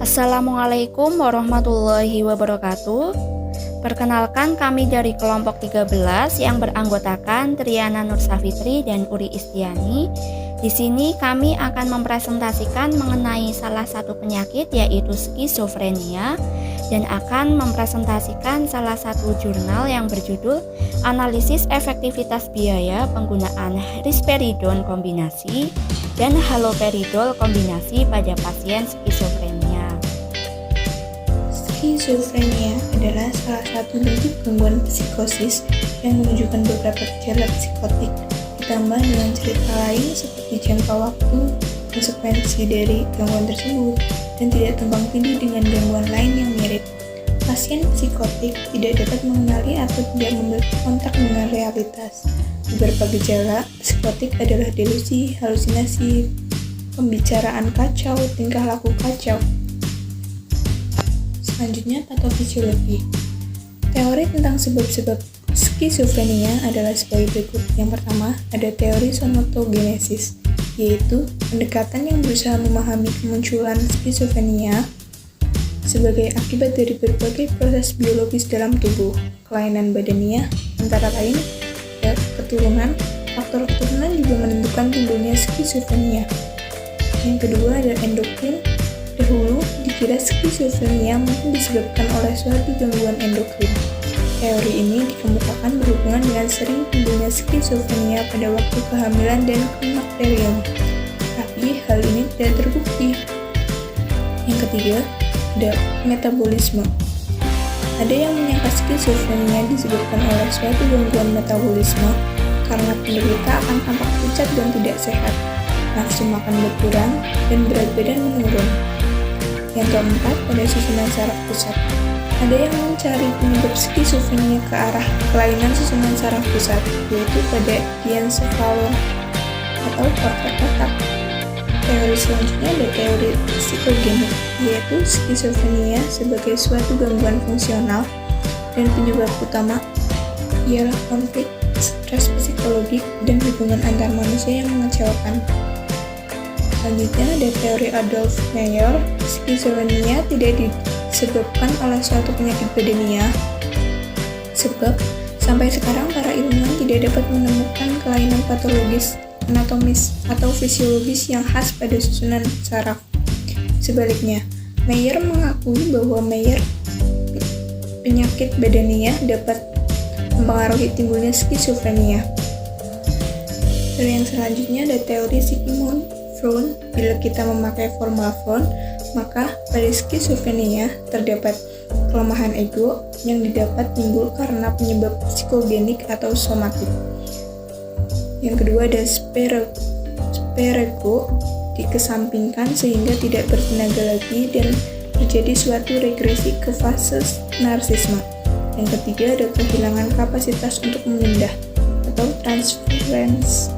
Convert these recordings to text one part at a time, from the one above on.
Assalamualaikum warahmatullahi wabarakatuh. Perkenalkan, kami dari kelompok 13 yang beranggotakan Triana Nursafitri dan Uri Istiani. Di sini kami akan mempresentasikan mengenai salah satu penyakit, yaitu skizofrenia, dan akan mempresentasikan salah satu jurnal yang berjudul Analisis Efektivitas Biaya Penggunaan Risperidon Kombinasi dan Haloperidol Kombinasi pada pasien skizofrenia. Skizofrenia adalah salah satu bentuk gangguan psikosis yang menunjukkan beberapa gejala psikotik, ditambah dengan cerita lain seperti jangka waktu, konsekuensi dari gangguan tersebut, dan tidak tumpang tindih dengan gangguan lain yang mirip. Pasien psikotik tidak dapat mengenali atau tidak memiliki kontak dengan realitas. Beberapa gejala psikotik adalah delusi, halusinasi, pembicaraan kacau, tingkah laku kacau. Selanjutnya, patofisiologi. Teori tentang sebab-sebab skizofrenia adalah sebagai berikut. Yang pertama, ada teori somatogenesis, yaitu pendekatan yang berusaha memahami kemunculan skizofrenia sebagai akibat dari berbagai proses biologis dalam tubuh. Kelainan badania antara lain keturunan. Faktor keturunan juga menentukan timbulnya skizofrenia. Yang kedua ada endokrin. Dahulu dikira skizofrenia mungkin disebabkan oleh suatu gangguan endokrin. Teori ini dikemukakan berhubungan dengan sering timbulnya skizofrenia pada waktu kehamilan dan klimakterium, tapi hal ini tidak terbukti. Yang ketiga, ada metabolisme. Ada yang menyangka skizofrenia disebabkan oleh suatu gangguan metabolisme karena penderita akan tampak pucat dan tidak sehat, nafsu makan berkurang, dan berat badan menurun. Yang keempat, pada susunan saraf pusat. Ada yang mencari penyebab skizofrenia ke arah kelainan susunan saraf pusat, yaitu pada diencephalon atau korteks otak. Teori selanjutnya ada teori psikogenik, yaitu skizofrenia sebagai suatu gangguan fungsional dan penyebab utama ialah konflik, stres psikologik, dan hubungan antar manusia yang mengecewakan. Selanjutnya ada teori Adolf Meyer. Skizofrenia tidak disebabkan oleh suatu penyakit badania, sebab sampai sekarang para ilmuwan tidak dapat menemukan kelainan patologis, anatomis, atau fisiologis yang khas pada susunan saraf. Sebaliknya, Meyer mengakui bahwa penyakit badania dapat mempengaruhi timbulnya skizofrenia. Teori yang selanjutnya ada teori Sigmund Freud. Bila kita memakai formula Freud, maka pada skizofrenia terdapat kelemahan ego yang didapat timbul karena penyebab psikogenik atau somatik. Yang kedua ada superego dikesampingkan sehingga tidak bertenaga lagi dan terjadi suatu regresi ke fase narsisme. Yang ketiga ada kehilangan kapasitas untuk memindah atau transference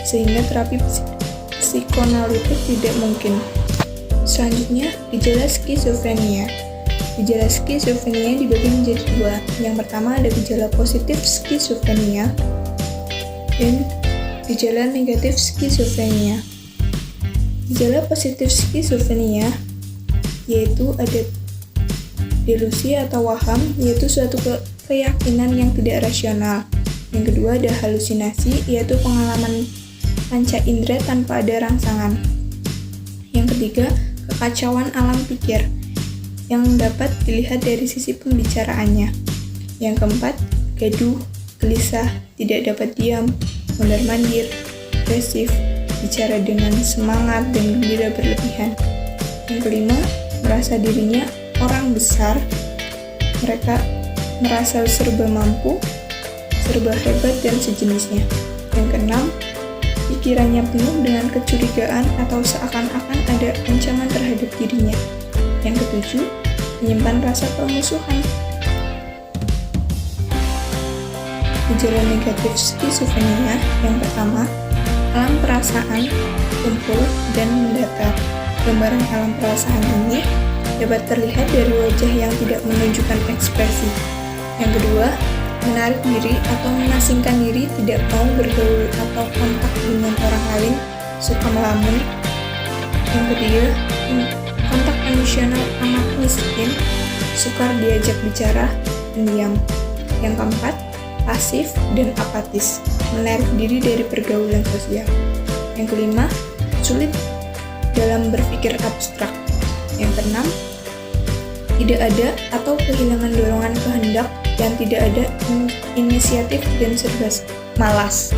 sehingga terapi psikoanalitik tidak mungkin. Selanjutnya, gejala skizofrenia. Gejala skizofrenia dibagi menjadi dua. Yang pertama ada gejala positif skizofrenia dan gejala negatif skizofrenia. Gejala positif skizofrenia yaitu ada delusi atau waham, yaitu suatu keyakinan yang tidak rasional. Yang kedua ada halusinasi, yaitu pengalaman panca indera tanpa ada rangsangan. Yang ketiga, kekacauan alam pikir yang dapat dilihat dari sisi pembicaraannya. Yang keempat, gaduh, gelisah, tidak dapat diam, mondar-mandir, agresif, bicara dengan semangat dan gembira berlebihan. Yang kelima, merasa dirinya orang besar, mereka merasa serba mampu, serba hebat, dan sejenisnya. Yang keenam, pikirannya penuh dengan kecurigaan atau seakan-akan ada ancaman terhadap dirinya. Yang ketujuh, menyimpan rasa permusuhan. Gejala negatif skizofrenia yang pertama, alam perasaan kumpul dan mendatar. Gambaran alam perasaan ini dapat terlihat dari wajah yang tidak menunjukkan ekspresi. Yang kedua, menarik diri atau mengasingkan diri, tidak mau bergaul atau kontak dengan orang lain, suka melamun. Yang ketiga, kontak emosional yakin, sukar diajak bicara, pendiam. Yang keempat, pasif dan apatis, menarik diri dari pergaulan sosial. Yang kelima, sulit dalam berpikir abstrak. Yang keenam, tidak ada atau kehilangan dorongan kehendak dan tidak ada inisiatif dan serba malas.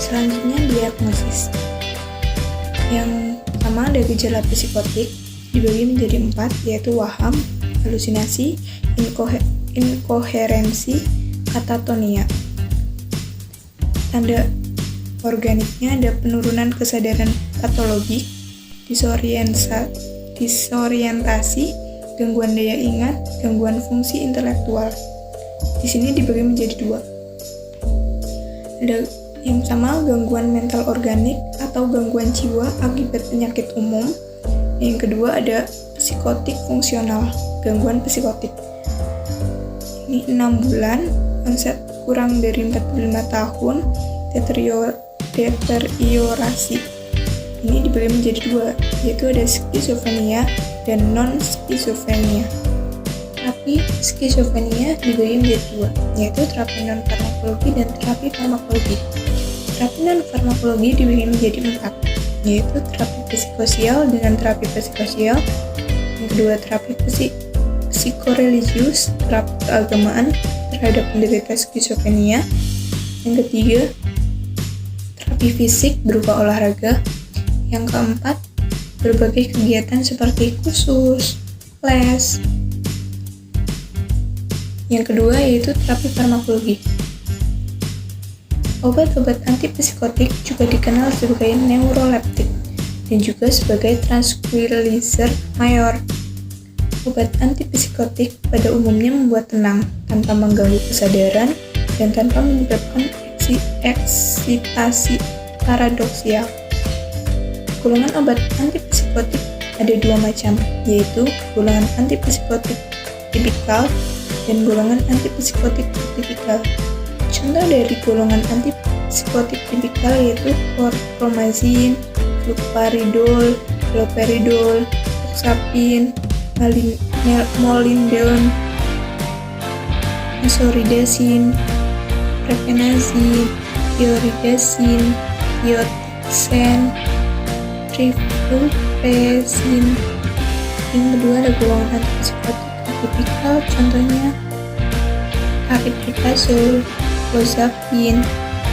Selanjutnya, diagnosis. Yang pertama ada gejala psikotik, dibagi menjadi 4, yaitu waham, halusinasi, inkoherensi, katatonia. Tanda organiknya ada penurunan kesadaran patologik, disorientasi, gangguan daya ingat, gangguan fungsi intelektual. Di sini dibagi menjadi 2. Ada yang sama gangguan mental organik atau gangguan jiwa akibat penyakit umum. Yang kedua ada psikotik fungsional, gangguan psikotik. Ini 6 bulan, onset kurang dari 45 tahun, deteriorasi. Ini dibagi menjadi 2, yaitu ada skizofrenia dan non-skizofrenia. Terapi skizofrenia dibagi menjadi 2, yaitu terapi non-farmakologi dan terapi farmakologi. Terapi non-farmakologi dibagi menjadi 4, yaitu terapi psikososial dengan terapi psikososial. Yang kedua, terapi psikoreligius, terapi keagamaan terhadap penderita skizofrenia. Yang ketiga, terapi fisik berupa olahraga. Yang keempat, berbagai kegiatan seperti kursus, les. Yang kedua yaitu terapi farmakologi. Obat-obat antipsikotik juga dikenal sebagai neuroleptik dan juga sebagai tranquilizer mayor. Obat antipsikotik pada umumnya membuat tenang tanpa mengganggu kesadaran dan tanpa menyebabkan eksitasi paradoksial. Golongan obat antipsikotik ada 2 macam, yaitu golongan antipsikotik tipikal dan golongan antipsikotik atipikal. Contoh dari golongan antipsikotik tipikal yaitu chlorpromazine, fluparidol, haloperidol, oxapin, molindone, mesoridazine, prevenazine, ioridazine, iotixen, rifluprazin. Yang kedua ada golongan antipsikotik atipikal, contohnya aripiprazol, clozapine,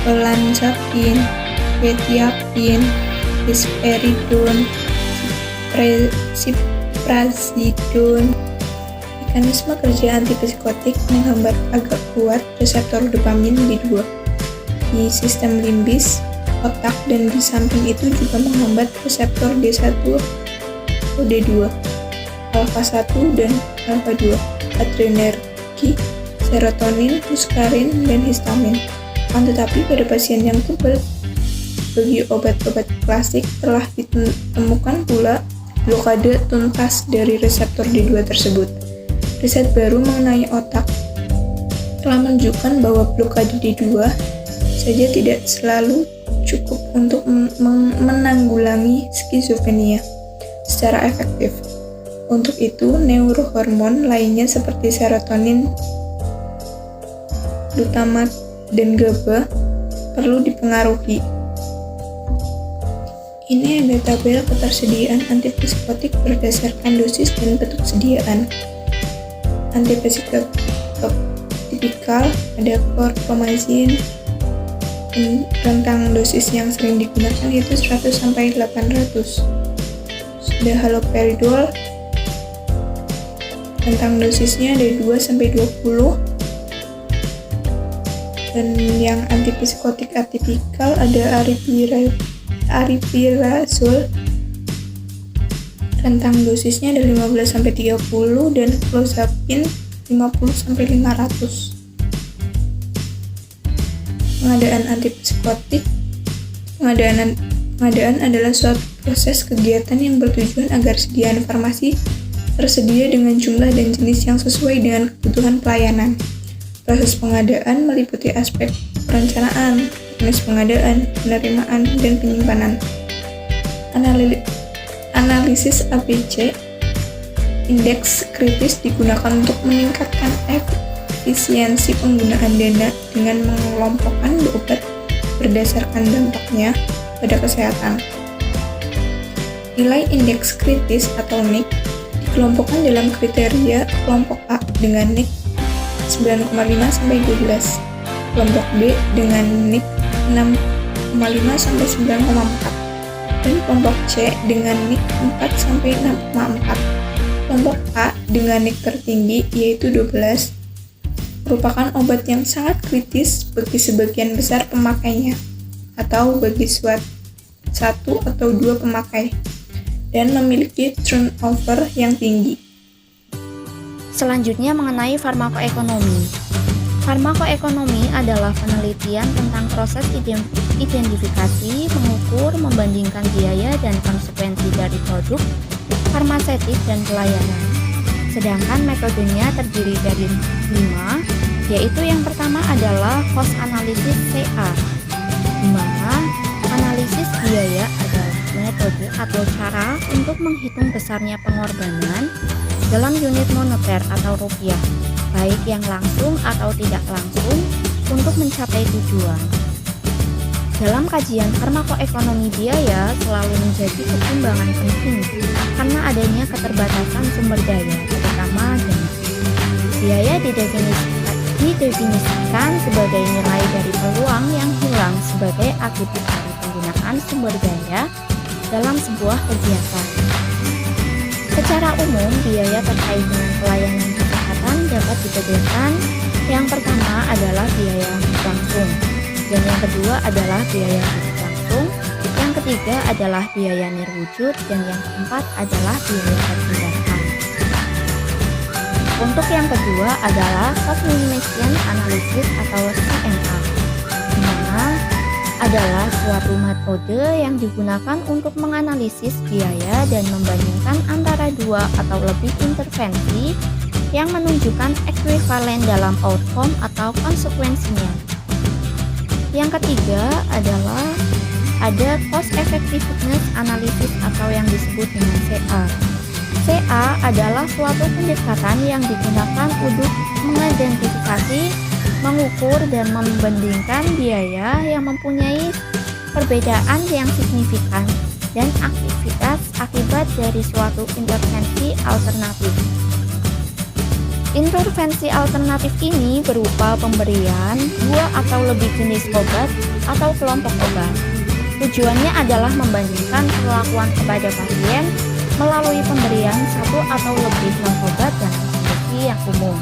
olanzapine, quetiapine, risperidone, ziprasidone. Mekanisme kerja antipsikotik menghambat agak kuat reseptor dopamin di 2, di sistem limbis, otak, dan di samping itu juga menghambat reseptor D1 atau D2, alpha 1 dan alpha 2, adrenergi, serotonin, muskarin, dan histamin. Tetapi pada pasien yang kebal bagi obat-obat klasik telah ditemukan pula blokade tuntas dari reseptor D2 tersebut. Riset baru mengenai otak telah menunjukkan bahwa blokade D2 saja tidak selalu cukup untuk menanggulangi skizofrenia secara efektif. Untuk itu, neurohormon lainnya seperti serotonin, glutamat, dan GABA perlu dipengaruhi. Ini ada tabel ketersediaan antipsikotik berdasarkan dosis dan bentuk sediaan. Antipsikotik tipikal ada chlorpromazine, rentang dosis yang sering digunakan yaitu 100 sampai 800. Ada haloperidol, rentang dosisnya ada 2 sampai 20. Dan yang antipsikotik atipikal ada aripiprazol, rentang dosisnya ada 15 sampai 30 dan clozapine 50 sampai 500. Pengadaan antipsikotik. Pengadaan adalah suatu proses kegiatan yang bertujuan agar sediaan farmasi tersedia dengan jumlah dan jenis yang sesuai dengan kebutuhan pelayanan. Proses pengadaan meliputi aspek perencanaan, teknis pengadaan, penerimaan, dan penyimpanan. Analisis ABC Indeks kritis digunakan untuk meningkatkan efisiensi penggunaan dana dengan mengelompokkan obat berdasarkan dampaknya pada kesehatan. Nilai indeks kritis atau NIK dikelompokkan dalam kriteria kelompok A dengan NIK 9,5-12, kelompok B dengan NIK 6,5-9,4, dan kelompok C dengan NIK 4-6,4. Kelompok A dengan NIK tertinggi yaitu 12 merupakan obat yang sangat kritis bagi sebagian besar pemakainya atau bagi satu atau dua pemakai dan memiliki turnover yang tinggi. Selanjutnya mengenai farmakoekonomi. Farmakoekonomi adalah penelitian tentang proses identifikasi, mengukur, membandingkan biaya dan konsekuensi dari produk farmaseutik dan pelayanan. Sedangkan metodenya terdiri dari 5, yaitu yang pertama adalah cost analysis CA, di mana analisis biaya adalah metode atau cara untuk menghitung besarnya pengorbanan dalam unit moneter atau rupiah, baik yang langsung atau tidak langsung, untuk mencapai tujuan. Dalam kajian farmakoekonomi biaya selalu menjadi pertimbangan penting karena adanya keterbatasan sumber daya, terutama dana. Biaya didefinisikan sebagai nilai dari peluang yang hilang sebagai akibat dari penggunaan sumber daya dalam sebuah kegiatan. Secara umum, biaya terkait dengan pelayanan kesehatan dapat dibedakan. Yang pertama adalah biaya langsung, dan yang kedua adalah biaya tidak langsung, yang ketiga adalah biaya nirwujud, dan yang keempat adalah biaya terhindarkan. Untuk yang kedua adalah cost minimization analysis atau CMA, di mana adalah suatu metode yang digunakan untuk menganalisis biaya dan membandingkan antara dua atau lebih intervensi yang menunjukkan ekuivalen dalam outcome atau konsekuensinya. Yang ketiga adalah ada cost effectiveness analysis atau yang disebut dengan CA. CA adalah suatu pendekatan yang digunakan untuk mengidentifikasi, mengukur, dan membandingkan biaya yang mempunyai perbedaan yang signifikan dan aktivitas akibat dari suatu intervensi alternatif. Intervensi alternatif ini berupa pemberian dua atau lebih jenis obat atau kelompok obat. Tujuannya adalah membandingkan perlakuan kepada pasien melalui pemberian satu atau lebih obat dan kondisi yang umum.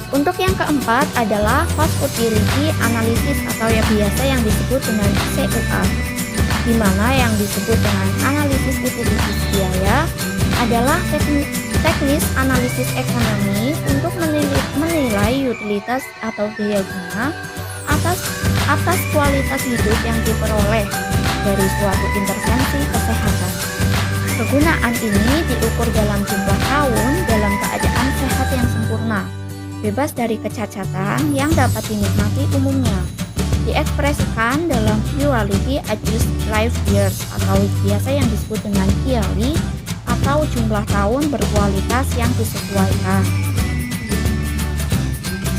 Untuk yang keempat adalah cost utility analysis atau yang biasa yang disebut dengan CUA, di mana yang disebut dengan analisis utilitas biaya adalah teknis analisis ekonomi untuk menilai utilitas atau daya guna atas kualitas hidup yang diperoleh dari suatu intervensi kesehatan. Kegunaan ini diukur dalam jumlah tahun dalam keadaan sehat yang sempurna, bebas dari kecacatan yang dapat dinikmati umumnya. Diekspresikan dalam quality adjusted life years atau biasa yang disebut dengan QALY atau jumlah tahun berkualitas yang disesuaikan.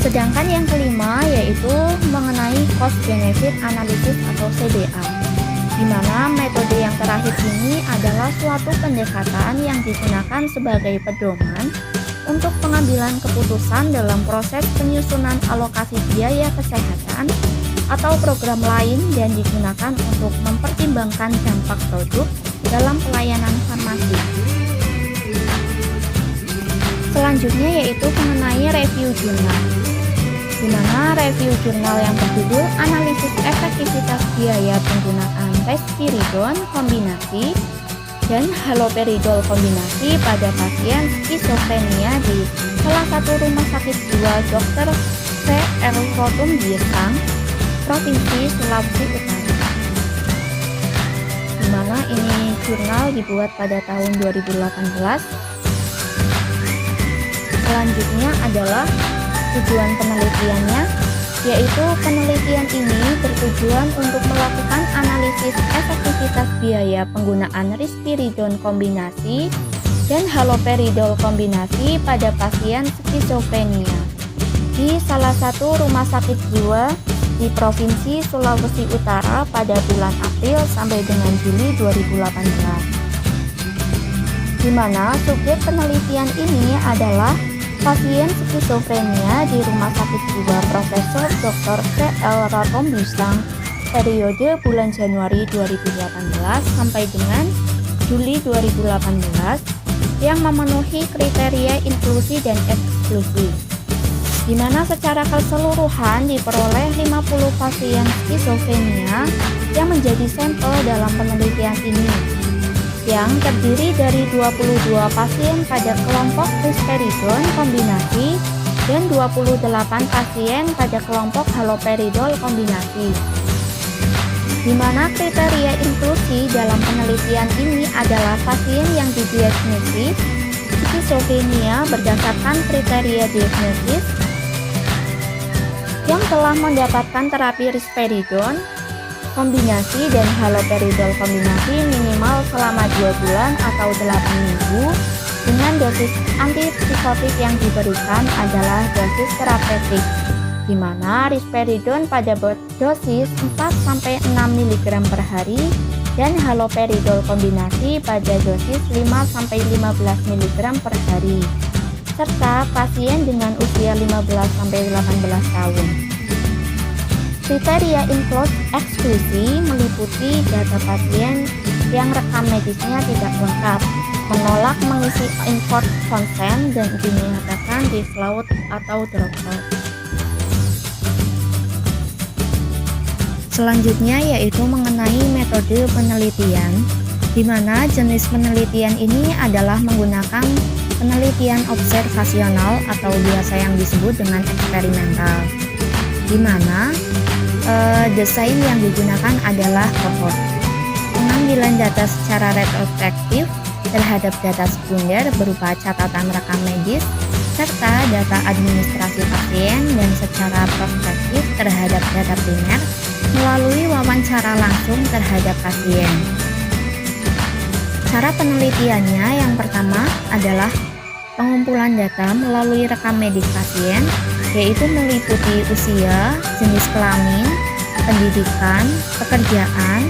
Sedangkan yang kelima yaitu mengenai cost benefit analysis atau CBA, di mana metode yang terakhir ini adalah suatu pendekatan yang digunakan sebagai pedoman untuk pengambilan keputusan dalam proses penyusunan alokasi biaya kesehatan atau program lain dan digunakan untuk mempertimbangkan dampak produk dalam pelayanan farmasi. Selanjutnya yaitu mengenai review jurnal, di mana review jurnal yang berjudul Analisis Efektivitas Biaya Penggunaan Risperidone Kombinasi dan Haloperidol Kombinasi pada pasien skizofrenia di salah satu rumah sakit jiwa Dr. C.R. Rotum Giesang, Provinsi Sulawesi Utara, di mana ini jurnal dibuat pada tahun 2018. Selanjutnya adalah tujuan penelitiannya, yaitu penelitian ini bertujuan untuk melakukan analisis efektivitas biaya penggunaan risperidone kombinasi dan haloperidol kombinasi pada pasien skizofrenia di salah satu rumah sakit jiwa di Provinsi Sulawesi Utara pada bulan April sampai dengan Juli 2018. Di mana subjek penelitian ini adalah pasien skizofrenia di Rumah Sakit Jiwa Profesor Dr. C.L. Ratombusang periode bulan Januari 2018 sampai dengan Juli 2018 yang memenuhi kriteria inklusi dan eksklusi, di mana secara keseluruhan diperoleh 50 pasien skizofrenia yang menjadi sampel dalam penelitian ini, yang terdiri dari 22 pasien pada kelompok risperidon kombinasi dan 28 pasien pada kelompok haloperidol kombinasi, di mana kriteria inklusi dalam penelitian ini adalah pasien yang didiagnosis skizofrenia berdasarkan kriteria diagnosis yang telah mendapatkan terapi risperidon kombinasi dan haloperidol kombinasi minimal selama 2 bulan atau 8 minggu dengan dosis antipsikotik yang diberikan adalah dosis terapeutik, di mana risperidon pada dosis 4-6 mg per hari dan haloperidol kombinasi pada dosis 5-15 mg per hari, serta pasien dengan usia 15-18 tahun. Kriteria inklusi eksklusi meliputi data pasien yang rekam medisnya tidak lengkap, menolak mengisi informed consent dan dinyatakan defraud atau dropout. Selanjutnya yaitu mengenai metode penelitian, di mana jenis penelitian ini adalah menggunakan penelitian observasional atau biasa yang disebut dengan eksperimental, di mana desain yang digunakan adalah cohort. Pengambilan data secara retrospektif terhadap data sekunder berupa catatan rekam medis serta data administrasi pasien dan secara prospektif terhadap data primer melalui wawancara langsung terhadap pasien. Cara penelitiannya yang pertama adalah pengumpulan data melalui rekam medik pasien, yaitu meliputi usia, jenis kelamin, pendidikan, pekerjaan,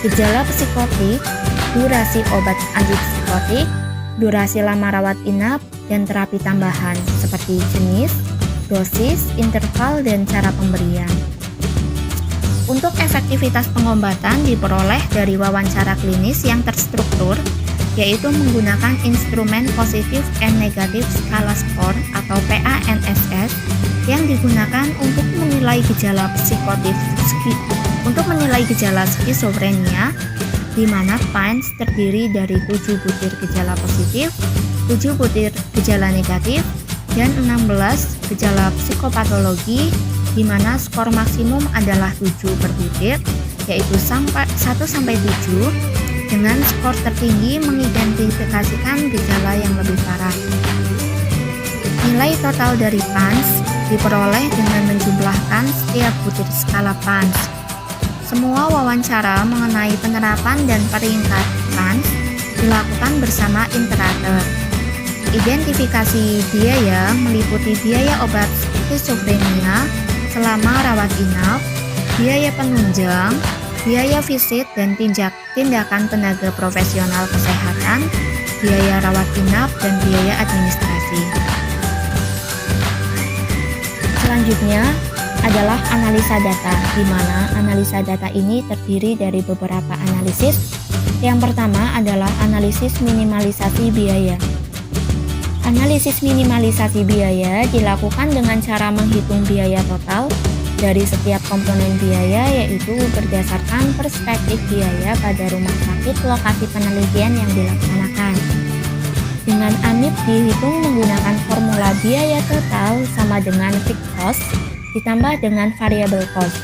gejala psikotik, durasi obat antipsikotik, durasi lama rawat inap, dan terapi tambahan seperti jenis, dosis, interval, dan cara pemberian. Untuk efektivitas pengobatan diperoleh dari wawancara klinis yang terstruktur, yaitu menggunakan instrumen Positive and Negative Scala Score atau PANSS yang digunakan untuk menilai gejala skizofrenia, di mana PANS terdiri dari 7 butir gejala positif, 7 butir gejala negatif, dan 16 gejala psikopatologi, di mana skor maksimum adalah 7 per butir, yaitu 1-7, dengan skor tertinggi mengidentifikasikan gejala yang lebih parah. Nilai total dari PANS diperoleh dengan menjumlahkan setiap butir skala PANS. Semua wawancara mengenai penerapan dan peringkat PANS dilakukan bersama interator. Identifikasi biaya meliputi biaya obat skizofrenia selama rawat inap, biaya penunjang, biaya visit dan tindakan tenaga profesional kesehatan, biaya rawat inap, dan biaya administrasi. Selanjutnya adalah analisa data, di mana analisa data ini terdiri dari beberapa analisis. Yang pertama adalah analisis minimalisasi biaya. Analisis minimalisasi biaya dilakukan dengan cara menghitung biaya total dari setiap komponen biaya, yaitu berdasarkan perspektif biaya pada rumah sakit lokasi penelitian yang dilaksanakan. Dengan AMIP dihitung menggunakan formula biaya total sama dengan fixed cost ditambah dengan variable cost,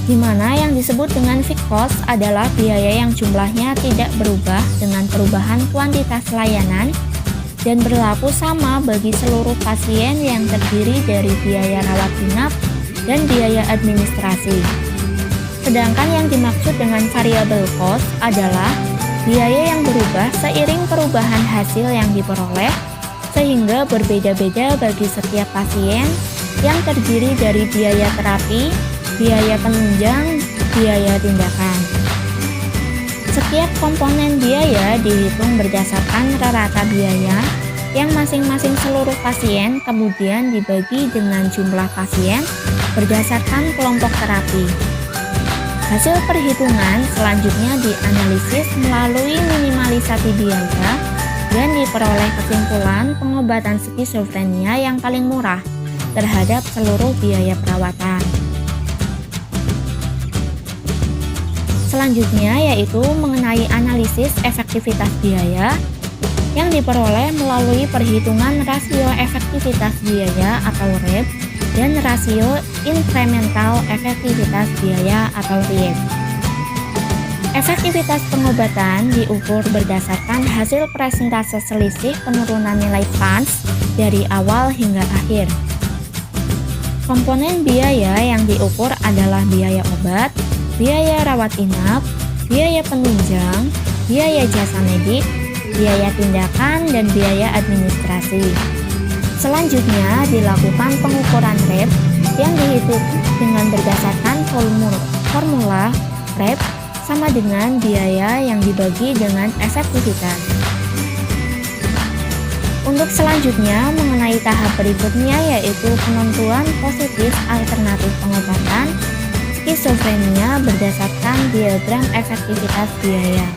di mana yang disebut dengan fixed cost adalah biaya yang jumlahnya tidak berubah dengan perubahan kuantitas layanan dan berlaku sama bagi seluruh pasien yang terdiri dari biaya rawat inap dan biaya administrasi. Sedangkan yang dimaksud dengan variable cost adalah Biaya yang berubah seiring perubahan hasil yang diperoleh, sehingga berbeda-beda bagi setiap pasien yang terdiri dari biaya terapi, biaya penunjang, biaya tindakan. Setiap komponen biaya dihitung berdasarkan rata biaya yang masing-masing seluruh pasien, kemudian dibagi dengan jumlah pasien berdasarkan kelompok terapi. Hasil perhitungan selanjutnya dianalisis melalui minimalisasi biaya dan diperoleh kesimpulan pengobatan skizofrenia yang paling murah terhadap seluruh biaya perawatan. Selanjutnya yaitu mengenai analisis efektivitas biaya yang diperoleh melalui perhitungan rasio efektivitas biaya atau REB dan rasio inkremental efektivitas biaya atau RIEB. Efektivitas pengobatan diukur berdasarkan hasil persentase selisih penurunan nilai PANS dari awal hingga akhir. Komponen biaya yang diukur adalah biaya obat, biaya rawat inap, biaya penunjang, biaya jasa medik, biaya tindakan, dan biaya administrasi. Selanjutnya dilakukan pengukuran REB yang dihitung dengan berdasarkan formula REB sama dengan biaya yang dibagi dengan efektivitas. Untuk selanjutnya mengenai tahap berikutnya yaitu penentuan positif alternatif pengobatan skizofrenia berdasarkan diagram efektivitas biaya.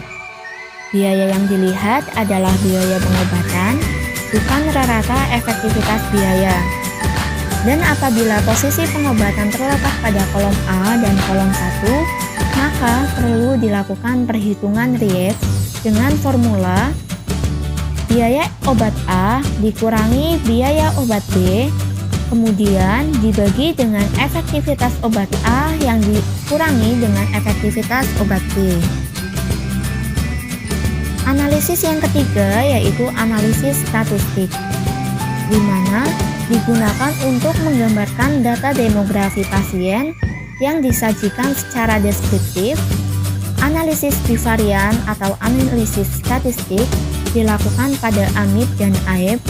Biaya yang dilihat adalah biaya pengobatan, bukan rata efektivitas biaya. Dan apabila posisi pengobatan terletak pada kolom A dan kolom 1, maka perlu dilakukan perhitungan RIEB dengan formula biaya obat A dikurangi biaya obat B, kemudian dibagi dengan efektivitas obat A yang dikurangi dengan efektivitas obat B. Analisis yang ketiga yaitu analisis statistik, di mana digunakan untuk menggambarkan data demografi pasien yang disajikan secara deskriptif. Analisis bivarian atau analisis statistik dilakukan pada AMIP dan AEP,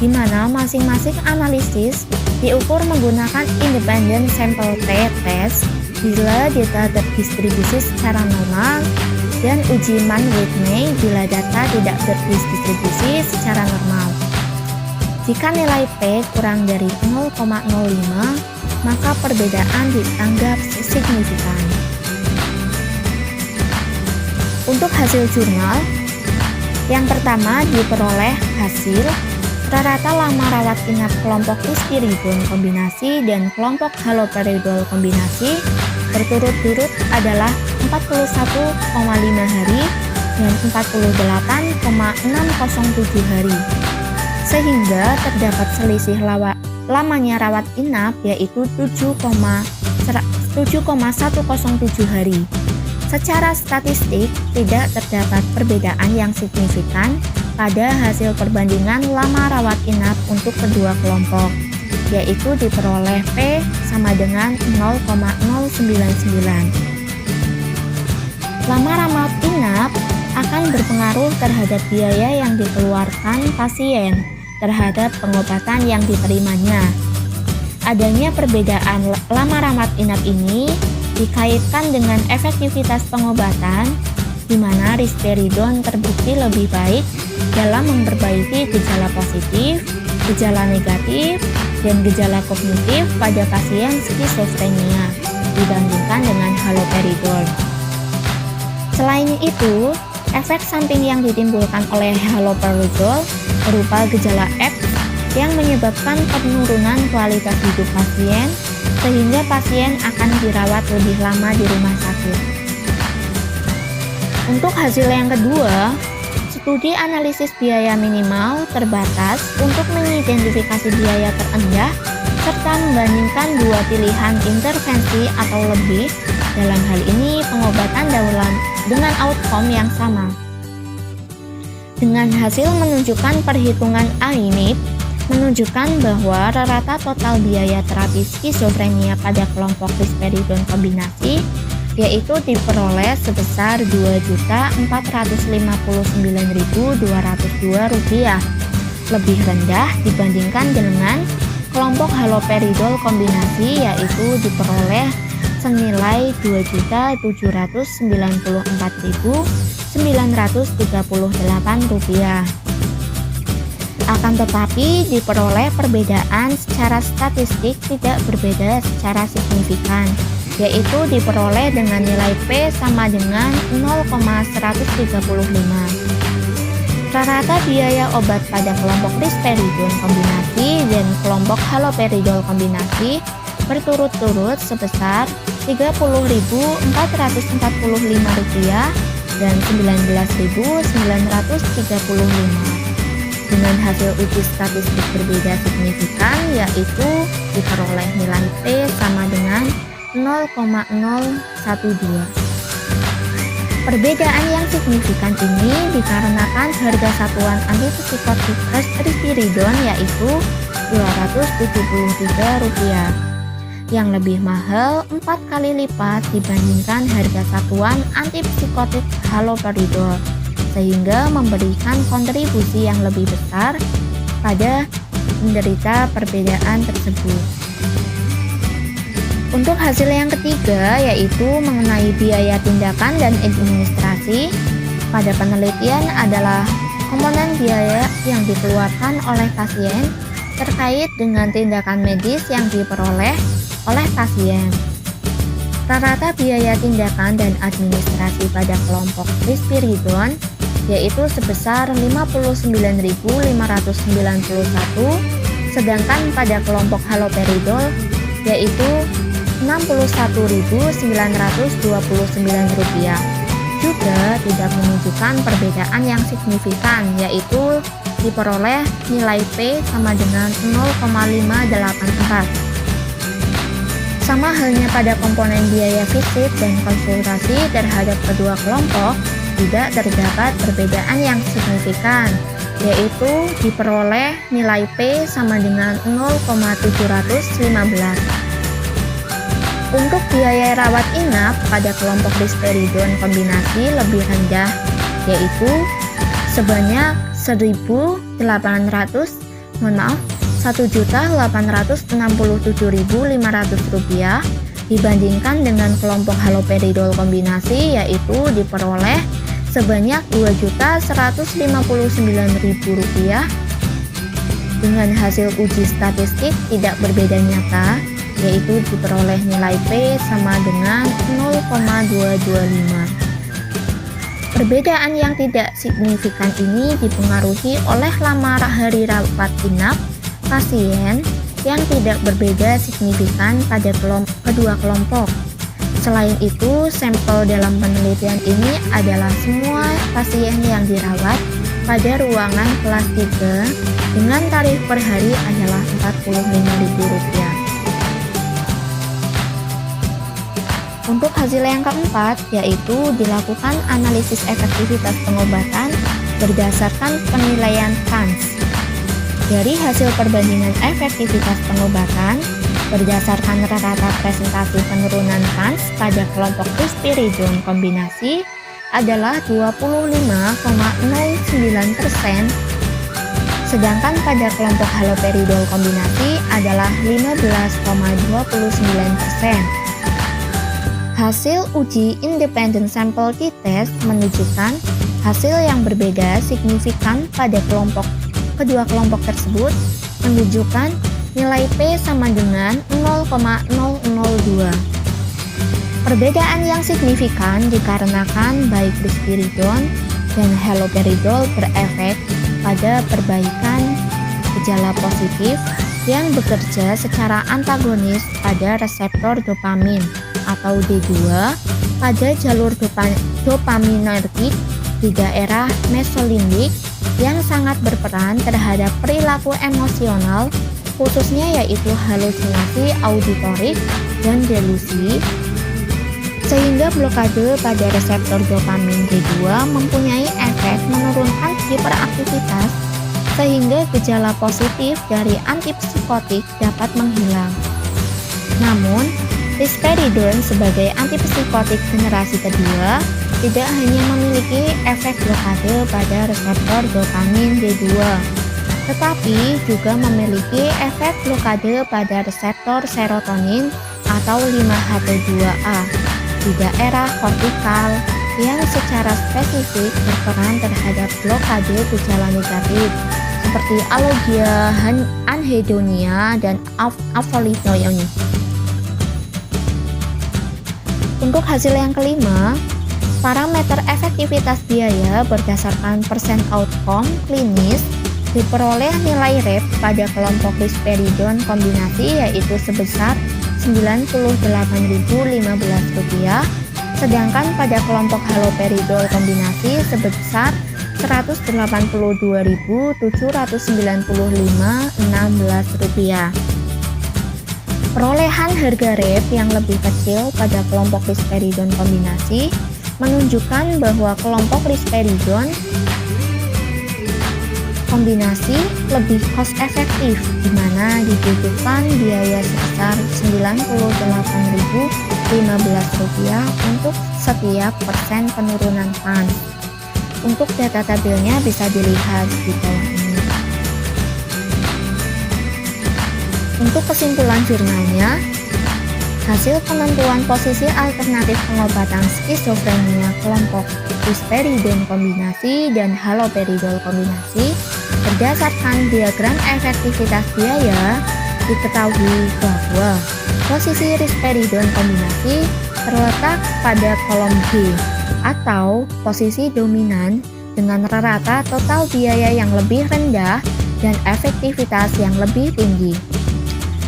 di mana masing-masing analisis diukur menggunakan independent sample test bila data terdistribusi secara normal dan uji Mann-Whitney bila data tidak terdistribusi secara normal. Jika nilai P kurang dari 0,05, maka perbedaan dianggap signifikan. Untuk hasil jurnal, yang pertama diperoleh hasil rata lama rawat inap kelompok risperidon kombinasi dan kelompok haloperidol kombinasi berturut-turut adalah 41,5 hari dan 48,607 hari, sehingga terdapat selisih lamanya rawat inap yaitu 7,107 hari. Secara statistik tidak terdapat perbedaan yang signifikan pada hasil perbandingan lama rawat inap untuk kedua kelompok, yaitu diperoleh P sama dengan 0,099. Lama rawat inap akan berpengaruh terhadap biaya yang dikeluarkan pasien terhadap pengobatan yang diterimanya. Adanya perbedaan lama rawat inap ini dikaitkan dengan efektivitas pengobatan, di mana risperidon terbukti lebih baik dalam memperbaiki gejala positif, gejala negatif, dan gejala kognitif pada pasien skizofrenia dibandingkan dengan haloperidol. Selain itu, efek samping yang ditimbulkan oleh haloperidol berupa gejala F yang menyebabkan penurunan kualitas hidup pasien, sehingga pasien akan dirawat lebih lama di rumah sakit. Untuk hasil yang kedua, studi analisis biaya minimal terbatas untuk mengidentifikasi biaya terendah serta membandingkan dua pilihan intervensi atau lebih, dalam hal ini pengobatan dengan outcome yang sama. Dengan hasil menunjukkan perhitungan AIMIP menunjukkan bahwa rata total biaya terapi skizofrenia pada kelompok risperidon kombinasi yaitu diperoleh sebesar Rp2.459.202, lebih rendah dibandingkan dengan kelompok haloperidol kombinasi, yaitu diperoleh senilai Rp2.794.938. Akan tetapi diperoleh perbedaan secara statistik tidak berbeda secara signifikan, yaitu diperoleh dengan nilai P sama dengan 0,135. Rata-rata biaya obat pada kelompok risperidon kombinasi dan kelompok haloperidol kombinasi berturut-turut sebesar Rp30.445 dan Rp19.935. Dengan hasil uji statistik berbeda signifikan, yaitu diperoleh nilai P sama dengan 0,012. Perbedaan yang signifikan ini dikarenakan harga satuan antipsikotik risperidon yaitu Rp273, yang lebih mahal 4 kali lipat dibandingkan harga satuan antipsikotik haloperidol, sehingga memberikan kontribusi yang lebih besar pada penderita perbedaan tersebut. Untuk hasil yang ketiga, yaitu mengenai biaya tindakan dan administrasi, pada penelitian adalah komponen biaya yang dikeluarkan oleh pasien terkait dengan tindakan medis yang diperoleh oleh pasien. Rata-rata biaya tindakan dan administrasi pada kelompok risperidon yaitu sebesar Rp59.591, sedangkan pada kelompok haloperidol yaitu Rp61.929. Juga tidak menunjukkan perbedaan yang signifikan, yaitu diperoleh nilai P sama dengan 0,584. Sama halnya pada komponen biaya visit dan konsultasi terhadap kedua kelompok, tidak terdapat perbedaan yang signifikan, yaitu diperoleh nilai P sama dengan 0,715. Untuk biaya rawat inap pada kelompok risperidon kombinasi lebih rendah, yaitu sebanyak Rp1.867.500 dibandingkan dengan kelompok haloperidol kombinasi, yaitu diperoleh sebanyak Rp2.159.000. Dengan hasil uji statistik tidak berbeda nyata, yaitu diperoleh nilai P sama dengan 0,225. Perbedaan yang tidak signifikan ini dipengaruhi oleh lama hari rawat inap pasien yang tidak berbeda signifikan pada kedua kelompok. Selain itu, sampel dalam penelitian ini adalah semua pasien yang dirawat pada ruangan kelas 3 dengan tarif per hari adalah Rp45.000. Untuk hasil yang keempat, yaitu dilakukan analisis efektivitas pengobatan berdasarkan penilaian PANSS. Dari hasil perbandingan efektivitas pengobatan berdasarkan rata-rata presentasi penurunan PANSS pada kelompok risperidon kombinasi adalah 25,09%, sedangkan pada kelompok haloperidol kombinasi adalah 15,29%. Hasil uji independent sample t-test menunjukkan hasil yang berbeda signifikan pada kedua kelompok tersebut menunjukkan nilai P sama dengan 0,002. Perbedaan yang signifikan dikarenakan baik risperidon dan haloperidol berefek pada perbaikan gejala positif yang bekerja secara antagonis pada reseptor dopamin atau D2 pada jalur dopaminergic di daerah mesolimbik yang sangat berperan terhadap perilaku emosional, khususnya yaitu halusinasi auditorik dan delusi, sehingga blokade pada reseptor dopamin D2 mempunyai efek menurunkan hiperaktivitas sehingga gejala positif dari antipsikotik dapat menghilang. Namun, Risperidone sebagai antipsikotik generasi kedua tidak hanya memiliki efek blokade pada reseptor dopamin D2, tetapi juga memiliki efek blokade pada reseptor serotonin atau 5-HT2A di daerah kortikal yang secara spesifik berperan terhadap blokade gejala negatif seperti alogia, anhedonia, dan avolitonia. Untuk hasil yang kelima, parameter efektivitas biaya berdasarkan persen outcome klinis diperoleh nilai REP pada kelompok risperidone kombinasi yaitu sebesar Rp98.015, sedangkan pada kelompok haloperidol kombinasi sebesar Rp182.795,16. Perolehan harga REP yang lebih kecil pada kelompok risperidone kombinasi menunjukkan bahwa kelompok risperidone kombinasi lebih cost efektif, di mana dibutuhkan biaya sebesar Rp98.015 untuk setiap persen penurunan PANS. Untuk data tabelnya bisa dilihat di bawah ini. Untuk kesimpulan jurnalnya, hasil penentuan posisi alternatif pengobatan skizofrenia kelompok risperidone kombinasi dan haloperidol kombinasi berdasarkan diagram efektivitas biaya diketahui bahwa posisi risperidone kombinasi terletak pada kolom B atau posisi dominan dengan rata total biaya yang lebih rendah dan efektivitas yang lebih tinggi.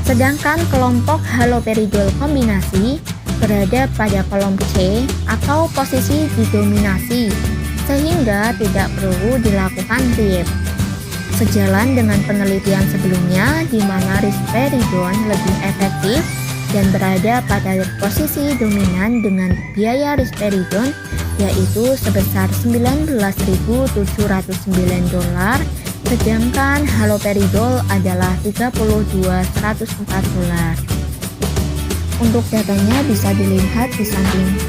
Sedangkan kelompok haloperidol kombinasi berada pada kolom C atau posisi didominasi, sehingga tidak perlu dilakukan RIEP. Sejalan dengan penelitian sebelumnya di mana risperidone lebih efektif dan berada pada posisi dominan dengan biaya risperidone yaitu sebesar $19.709, sedangkan haloperidol adalah $32.104. Untuk datanya bisa dilihat di samping.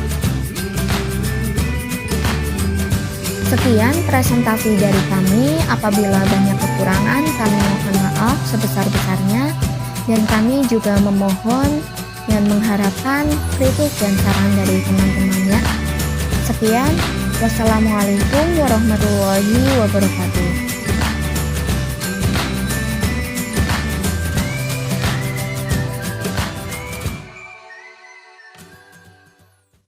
Sekian presentasi dari kami. Apabila banyak kekurangan, kami mohon maaf sebesar-besarnya, dan kami juga memohon dan mengharapkan kritik dan saran dari teman-temannya. Sekian, wassalamualaikum warahmatullahi wabarakatuh.